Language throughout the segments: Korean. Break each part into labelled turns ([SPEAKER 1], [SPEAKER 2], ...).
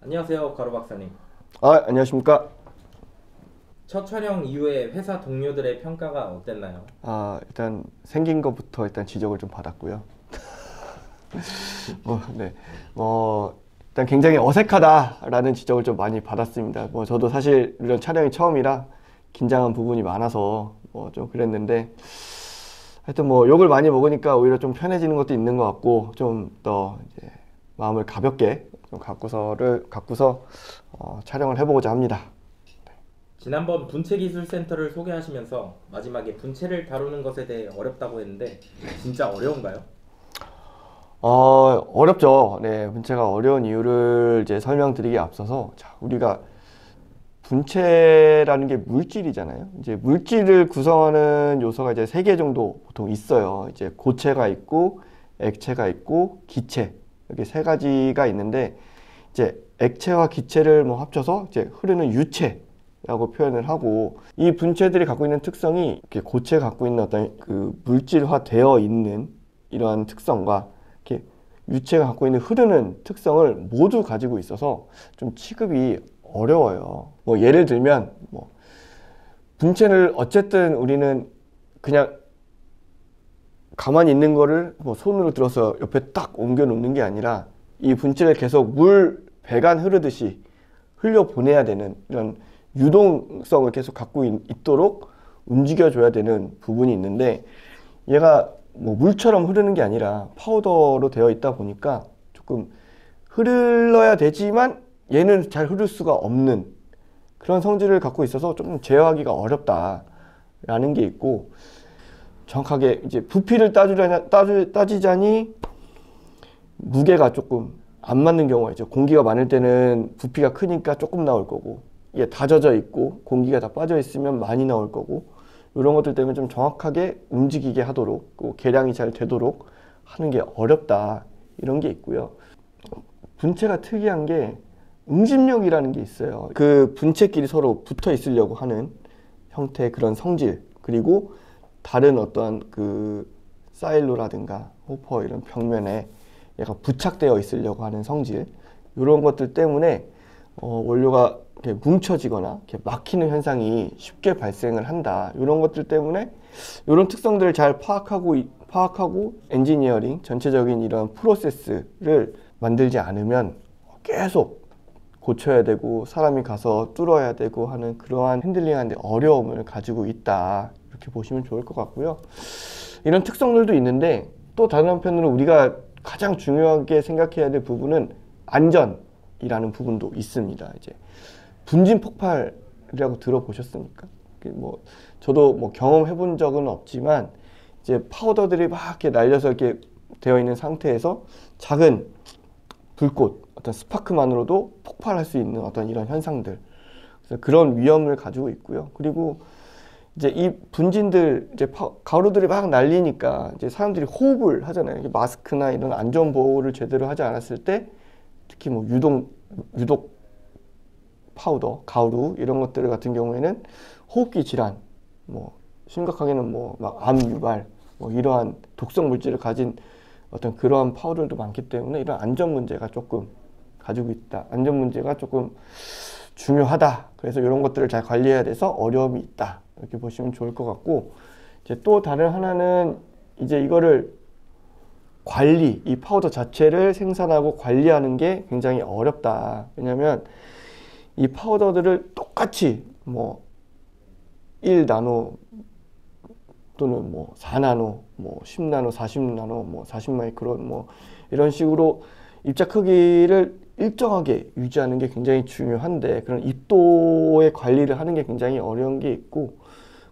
[SPEAKER 1] 안녕하세요, 가로 박사님.
[SPEAKER 2] 안녕하십니까.
[SPEAKER 1] 첫 촬영 이후에 회사 동료들의 평가가 어땠나요?
[SPEAKER 2] 일단 생긴 것부터 일단 지적을 좀 받았고요. 네. 일단 굉장히 어색하다라는 지적을 좀 많이 받았습니다. 저도 사실 이런 촬영이 처음이라 긴장한 부분이 많아서 좀 그랬는데, 하여튼 욕을 많이 먹으니까 오히려 좀 편해지는 것도 있는 것 같고, 좀 더 이제 마음을 가볍게 좀 갖고서 촬영을 해보고자 합니다.
[SPEAKER 1] 지난번 분체기술센터를 소개하시면서 마지막에 분체를 다루는 것에 대해 어렵다고 했는데 진짜 어려운가요?
[SPEAKER 2] 어렵죠. 네, 분체가 어려운 이유를 이제 설명드리기에 앞서서, 자, 우리가 분체라는 게 물질이잖아요. 이제 물질을 구성하는 요소가 이제 세 개 정도 보통 있어요. 이제 고체가 있고, 액체가 있고, 기체. 이렇게 세 가지가 있는데, 이제 액체와 기체를 합쳐서 이제 흐르는 유체라고 표현을 하고, 이 분체들이 갖고 있는 특성이 이렇게 고체가 갖고 있는 어떤 그 물질화 되어 있는 이러한 특성과 이렇게 유체가 갖고 있는 흐르는 특성을 모두 가지고 있어서 좀 취급이 어려워요. 예를 들면 분체를 어쨌든 우리는 그냥 가만히 있는 거를 손으로 들어서 옆에 딱 옮겨 놓는 게 아니라 이 분체를 계속 물 배관 흐르듯이 흘려 보내야 되는 이런 유동성을 계속 갖고 있도록 움직여 줘야 되는 부분이 있는데, 얘가 물처럼 흐르는 게 아니라 파우더로 되어 있다 보니까 조금 흘러야 되지만 얘는 잘 흐를 수가 없는 그런 성질을 갖고 있어서 좀 제어하기가 어렵다라는 게 있고, 정확하게 이제 부피를 따지자니 무게가 조금 안 맞는 경우가 있죠. 공기가 많을 때는 부피가 크니까 조금 나올 거고, 이게 다 젖어 있고 공기가 다 빠져 있으면 많이 나올 거고, 이런 것들 때문에 좀 정확하게 움직이게 하도록, 계량이 잘 되도록 하는 게 어렵다, 이런 게 있고요. 분체가 특이한 게 응집력이라는 게 있어요. 그 분체끼리 서로 붙어 있으려고 하는 형태의 그런 성질, 그리고 다른 어떤 그 사일로라든가 호퍼 이런 벽면에 얘가 부착되어 있으려고 하는 성질, 이런 것들 때문에 원료가 이렇게 뭉쳐지거나 이렇게 막히는 현상이 쉽게 발생을 한다. 이런 것들 때문에 이런 특성들을 잘 파악하고 엔지니어링 전체적인 이런 프로세스를 만들지 않으면 계속 고쳐야 되고 사람이 가서 뚫어야 되고 하는 그러한 핸들링하는데 어려움을 가지고 있다, 이렇게 보시면 좋을 것 같고요. 이런 특성들도 있는데, 또 다른 한편으로 우리가 가장 중요하게 생각해야 될 부분은 안전이라는 부분도 있습니다. 이제 분진 폭발이라고 들어보셨습니까? 저도 경험해 본 적은 없지만, 이제 파우더들이 막 이렇게 날려서 이렇게 되어 있는 상태에서 작은 불꽃, 어떤 스파크만으로도 폭발할 수 있는 어떤 이런 현상들, 그래서 그런 위험을 가지고 있고요. 그리고 이제 이 분진들, 이제 가루들이 막 날리니까 이제 사람들이 호흡을 하잖아요. 마스크나 이런 안전 보호를 제대로 하지 않았을 때, 특히 유독 파우더, 가루 이런 것들 같은 경우에는 호흡기 질환, 심각하게는 막 암 유발, 이러한 독성 물질을 가진 어떤 그러한 파우더들도 많기 때문에 이런 안전 문제가 조금 가지고 있다. 안전 문제가 조금 중요하다. 그래서 이런 것들을 잘 관리해야 돼서 어려움이 있다, 이렇게 보시면 좋을 것 같고, 이제 또 다른 하나는 이제 이거를 이 파우더 자체를 생산하고 관리하는 게 굉장히 어렵다. 왜냐면 이 파우더들을 똑같이 1나노 또는 4나노, 10나노, 40나노, 40마이크론 이런 식으로 입자 크기를 일정하게 유지하는 게 굉장히 중요한데, 그런 입도의 관리를 하는 게 굉장히 어려운 게 있고,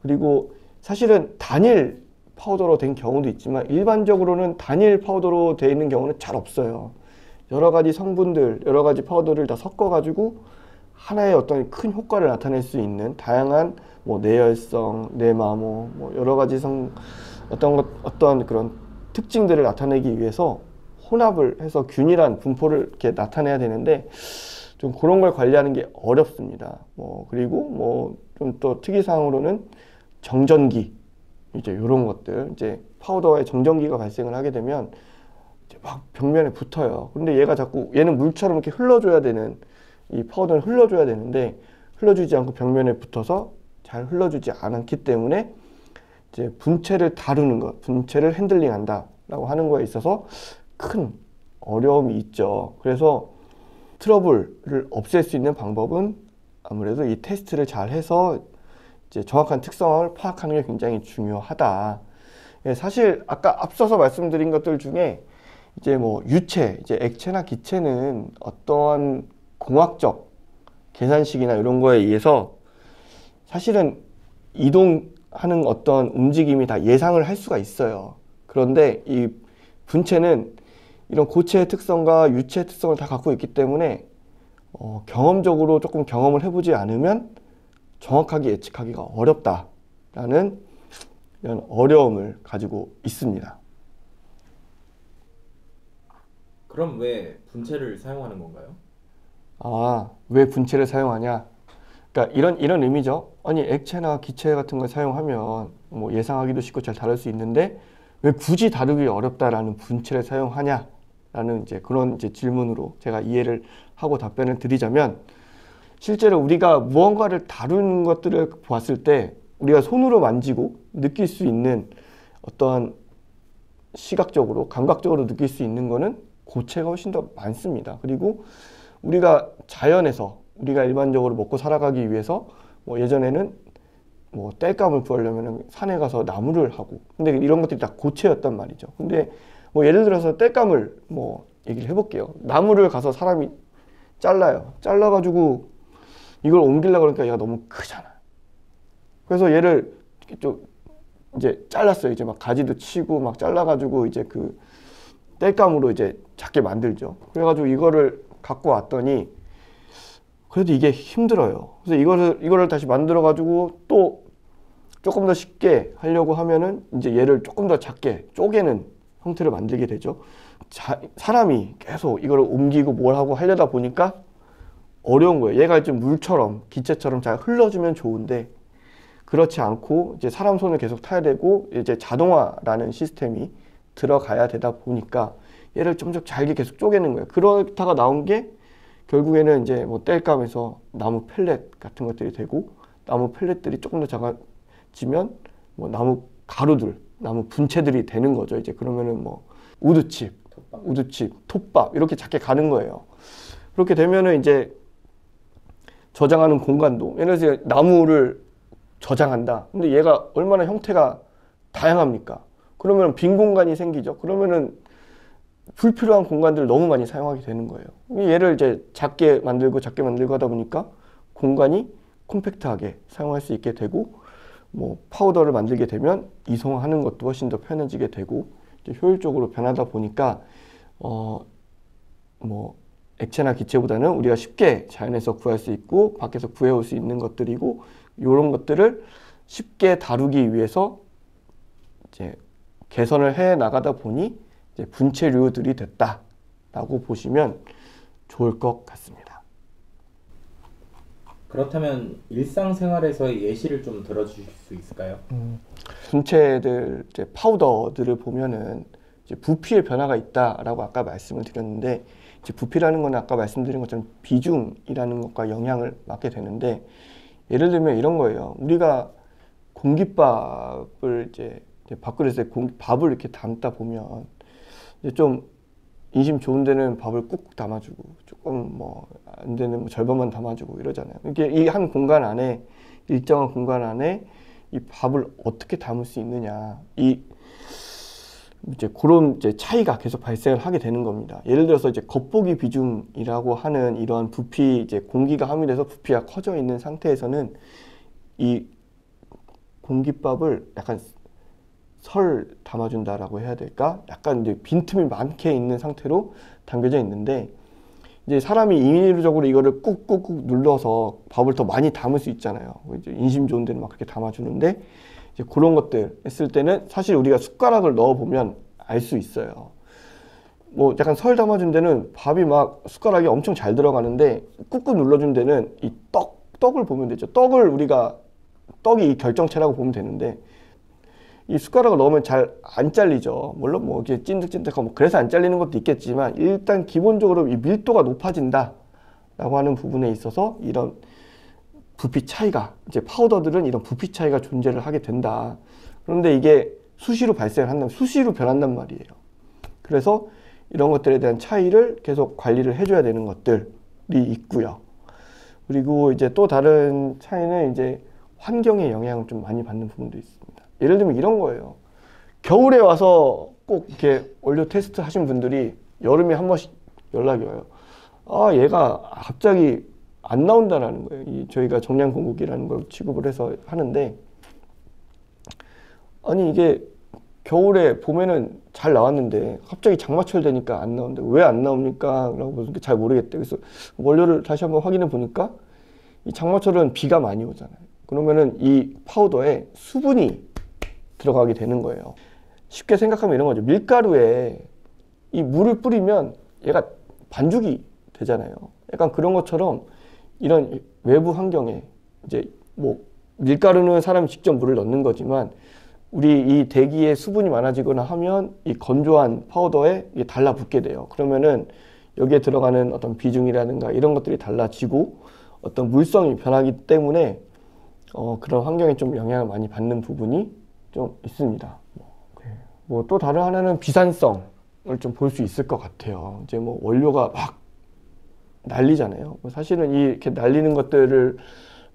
[SPEAKER 2] 그리고 사실은 단일 파우더로 된 경우도 있지만 일반적으로는 단일 파우더로 되어 있는 경우는 잘 없어요. 여러 가지 성분들, 여러 가지 파우더를 다 섞어 가지고 하나의 어떤 큰 효과를 나타낼 수 있는 다양한 내열성, 내마모, 여러 가지 어떤 그런 특징들을 나타내기 위해서 혼합을 해서 균일한 분포를 이렇게 나타내야 되는데, 좀 그런 걸 관리하는 게 어렵습니다. 그리고 좀 또 특이사항으로는 정전기, 이제 이런 것들, 이제 파우더에 정전기가 발생을 하게 되면 이제 막 벽면에 붙어요. 근데 얘가 자꾸 얘는 물처럼 이렇게 흘러줘야 되는 이 파우더는 흘러줘야 되는데 흘러주지 않고 벽면에 붙어서 잘 흘러주지 않았기 때문에 이제 분체를 다루는 것, 분체를 핸들링한다라고 하는 거에 있어서 큰 어려움이 있죠. 그래서 트러블을 없앨 수 있는 방법은 아무래도 이 테스트를 잘 해서 이제 정확한 특성을 파악하는 게 굉장히 중요하다. 예, 사실 아까 앞서서 말씀드린 것들 중에 이제 뭐 유체, 이제 액체나 기체는 어떠한 공학적 계산식이나 이런 거에 의해서 사실은 이동하는 어떤 움직임이 다 예상을 할 수가 있어요. 그런데 이 분체는 이런 고체의 특성과 유체의 특성을 다 갖고 있기 때문에 경험적으로 조금 경험을 해보지 않으면 정확하게 예측하기가 어렵다라는 이런 어려움을 가지고 있습니다.
[SPEAKER 1] 그럼 왜 분체를 사용하는 건가요?
[SPEAKER 2] 아, 왜 분체를 사용하냐? 그러니까 이런 의미죠. 아니, 액체나 기체 같은 걸 사용하면 뭐 예상하기도 쉽고 잘 다룰 수 있는데 왜 굳이 다루기 어렵다라는 분체를 사용하냐라는 이제 그런 이제 질문으로 제가 이해를 하고 답변을 드리자면 실제로 우리가 무언가를 다루는 것들을 봤을 때 우리가 손으로 만지고 느낄 수 있는 어떠한 시각적으로, 감각적으로 느낄 수 있는 거는 고체가 훨씬 더 많습니다. 그리고 우리가 자연에서 우리가 일반적으로 먹고 살아가기 위해서 뭐 예전에는 뭐 땔감을 구하려면 산에 가서 나무를 하고 근데 이런 것들이 다 고체였단 말이죠. 근데 뭐 예를 들어서 땔감을 뭐 얘기를 해볼게요. 나무를 가서 사람이 잘라요. 잘라가지고 이걸 옮기려고 그러니까 얘가 너무 크잖아. 그래서 얘를 좀 이제 잘랐어요. 이제 막 가지도 치고 막 잘라가지고 이제 그 땔감으로 이제 작게 만들죠. 그래가지고 이거를 갖고 왔더니 그래도 이게 힘들어요. 그래서 이거를 다시 만들어가지고 또 조금 더 쉽게 하려고 하면은 이제 얘를 조금 더 작게 쪼개는 형태를 만들게 되죠. 사람이 계속 이걸 옮기고 뭘 하고 하려다 보니까 어려운 거예요. 얘가 좀 물처럼 기체처럼 잘 흘러주면 좋은데 그렇지 않고 이제 사람 손을 계속 타야 되고 이제 자동화라는 시스템이 들어가야 되다 보니까 얘를 좀 더 잘게 계속 쪼개는 거예요. 그렇다가 나온 게 결국에는 이제 뭐 땔감에서 나무 펠렛 같은 것들이 되고 나무 펠렛들이 조금 더 작아지면 뭐 나무 가루들, 나무 분체들이 되는 거죠. 이제 그러면은 뭐 우드칩, 톱밥 이렇게 작게 가는 거예요. 그렇게 되면은 이제 저장하는 공간도 예를 들어서 나무를 저장한다. 근데 얘가 얼마나 형태가 다양합니까? 그러면 빈 공간이 생기죠. 그러면은 불필요한 공간들을 너무 많이 사용하게 되는 거예요. 얘를 이제 작게 만들고 하다 보니까 공간이 콤팩트하게 사용할 수 있게 되고 뭐 파우더를 만들게 되면 이송하는 것도 훨씬 더 편해지게 되고 이제 효율적으로 변하다 보니까 뭐 액체나 기체보다는 우리가 쉽게 자연에서 구할 수 있고 밖에서 구해올 수 있는 것들이고 이런 것들을 쉽게 다루기 위해서 이제 개선을 해 나가다 보니 이제 분체류들이 됐다라고 보시면 좋을 것 같습니다.
[SPEAKER 1] 그렇다면 일상생활에서의 예시를 좀 들어주실 수 있을까요?
[SPEAKER 2] 분체들, 이제 파우더들을 보면은 이제 부피의 변화가 있다라고 아까 말씀을 드렸는데 이제 부피라는 건 아까 말씀드린 것처럼 비중이라는 것과 영향을 맡게 되는데 예를 들면 이런 거예요. 우리가 공깃밥을 이제 밥그릇에 밥을 이렇게 담다 보면 이제 좀 인심 좋은 데는 밥을 꾹꾹 담아주고 조금 뭐 안 되는 뭐 절반만 담아주고 이러잖아요. 이게 이 한 공간 안에 일정한 공간 안에 이 밥을 어떻게 담을 수 있느냐 이제 그런 이제 차이가 계속 발생을 하게 되는 겁니다. 예를 들어서 이제 겉보기 비중이라고 하는 이러한 부피 이제 공기가 함유돼서 부피가 커져 있는 상태에서는 이 공깃밥을 약간 설 담아준다라고 해야 될까? 약간 이제 빈틈이 많게 있는 상태로 담겨져 있는데 이제 사람이 인위적으로 이거를 꾹꾹꾹 눌러서 밥을 더 많이 담을 수 있잖아요. 이제 인심 좋은 데는 막 그렇게 담아주는데 이제 그런 것들 했을 때는 사실 우리가 숟가락을 넣어 보면 알 수 있어요. 뭐 약간 설 담아준 데는 밥이 막 숟가락이 엄청 잘 들어가는데 꾹꾹 눌러준 데는 이 떡을 보면 되죠. 떡이 이 결정체라고 보면 되는데 이 숟가락을 넣으면 잘 안 잘리죠. 물론 뭐 이게 찐득찐득하고 뭐 그래서 안 잘리는 것도 있겠지만 일단 기본적으로 이 밀도가 높아진다 라고 하는 부분에 있어서 이런 부피 차이가, 이제 파우더들은 이런 부피 차이가 존재를 하게 된다. 그런데 이게 수시로 발생한다면 수시로 변한단 말이에요. 그래서 이런 것들에 대한 차이를 계속 관리를 해줘야 되는 것들이 있고요. 그리고 이제 또 다른 차이는 이제 환경의 영향을 좀 많이 받는 부분도 있습니다. 예를 들면 이런 거예요. 겨울에 와서 꼭 이렇게 원료 테스트 하신 분들이 여름에 한 번씩 연락이 와요. 아, 얘가 갑자기 안 나온다라는 거예요. 저희가 정량 공급기라는 걸 취급을 해서 하는데, 아니 이게 겨울에 봄에는 잘 나왔는데 갑자기 장마철 되니까 안 나오는데 왜 안 나옵니까? 라고 잘 모르겠대. 그래서 원료를 다시 한번 확인해 보니까 이 장마철은 비가 많이 오잖아요. 그러면은 이 파우더에 수분이 들어가게 되는 거예요. 쉽게 생각하면 이런 거죠. 밀가루에 이 물을 뿌리면 얘가 반죽이 되잖아요. 약간 그런 것처럼 이런 외부 환경에 이제 뭐 밀가루는 사람이 직접 물을 넣는 거지만 우리 이 대기에 수분이 많아지거나 하면 이 건조한 파우더에 이게 달라붙게 돼요. 그러면은 여기에 들어가는 어떤 비중이라든가 이런 것들이 달라지고 어떤 물성이 변하기 때문에 그런 환경에 좀 영향을 많이 받는 부분이 좀 있습니다. 뭐 또 다른 하나는 비산성을 좀 볼 수 있을 것 같아요. 이제 뭐 원료가 막 날리잖아요. 사실은 이렇게 날리는 것들을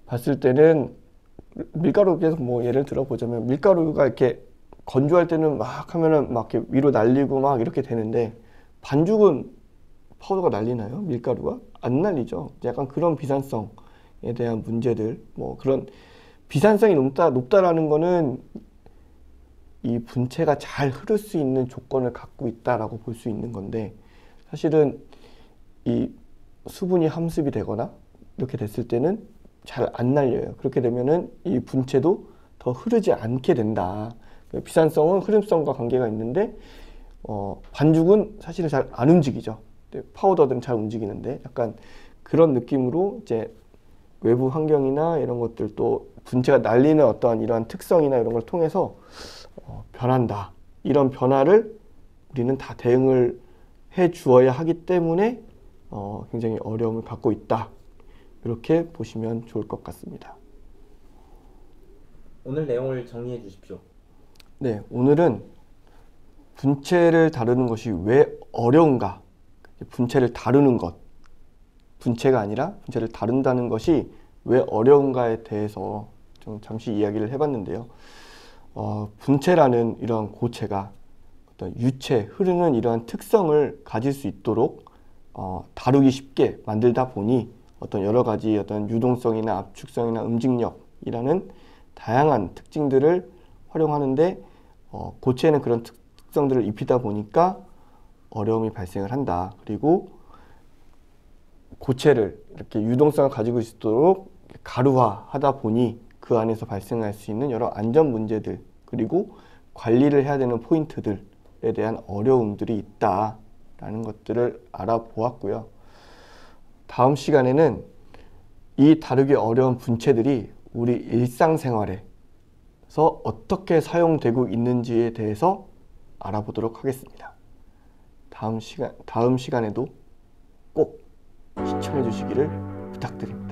[SPEAKER 2] 봤을 때는 밀가루 계속 뭐 예를 들어 보자면 밀가루가 이렇게 건조할 때는 막 하면은 막 이렇게 위로 날리고 막 이렇게 되는데 반죽은 파우더가 날리나요? 밀가루가? 안 날리죠. 약간 그런 비산성에 대한 문제들, 뭐 그런 비산성이 높다라는 거는 이 분체가 잘 흐를 수 있는 조건을 갖고 있다라고 볼 수 있는 건데, 사실은 이 수분이 함습이 되거나 이렇게 됐을 때는 잘 안 날려요. 그렇게 되면은 이 분체도 더 흐르지 않게 된다. 비산성은 흐름성과 관계가 있는데 반죽은 사실은 잘 안 움직이죠. 파우더들은 잘 움직이는데 약간 그런 느낌으로 이제 외부 환경이나 이런 것들 또 분체가 날리는 어떠한 이러한 특성이나 이런 걸 통해서 변한다. 이런 변화를 우리는 다 대응을 해 주어야 하기 때문에 굉장히 어려움을 갖고 있다. 이렇게 보시면 좋을 것 같습니다.
[SPEAKER 1] 오늘 내용을 정리해 주십시오.
[SPEAKER 2] 네, 오늘은 분체를 다루는 것이 왜 어려운가, 분체를 다루는 것, 분체가 아니라 분체를 다룬다는 것이 왜 어려운가에 대해서 좀 잠시 이야기를 해봤는데요. 분체라는 이러한 고체가 어떤 유체, 흐르는 이러한 특성을 가질 수 있도록 다루기 쉽게 만들다 보니 어떤 여러 가지 어떤 유동성이나 압축성이나 움직력이라는 다양한 특징들을 활용하는데 고체에는 그런 특성들을 입히다 보니까 어려움이 발생을 한다. 그리고 고체를 이렇게 유동성을 가지고 있도록 가루화하다 보니 그 안에서 발생할 수 있는 여러 안전 문제들, 그리고 관리를 해야 되는 포인트들에 대한 어려움들이 있다라는 것들을 알아보았고요. 다음 시간에는 이 다루기 어려운 분체들이 우리 일상생활에서 어떻게 사용되고 있는지에 대해서 알아보도록 하겠습니다. 다음 시간에도 꼭 시청해 주시기를 부탁드립니다.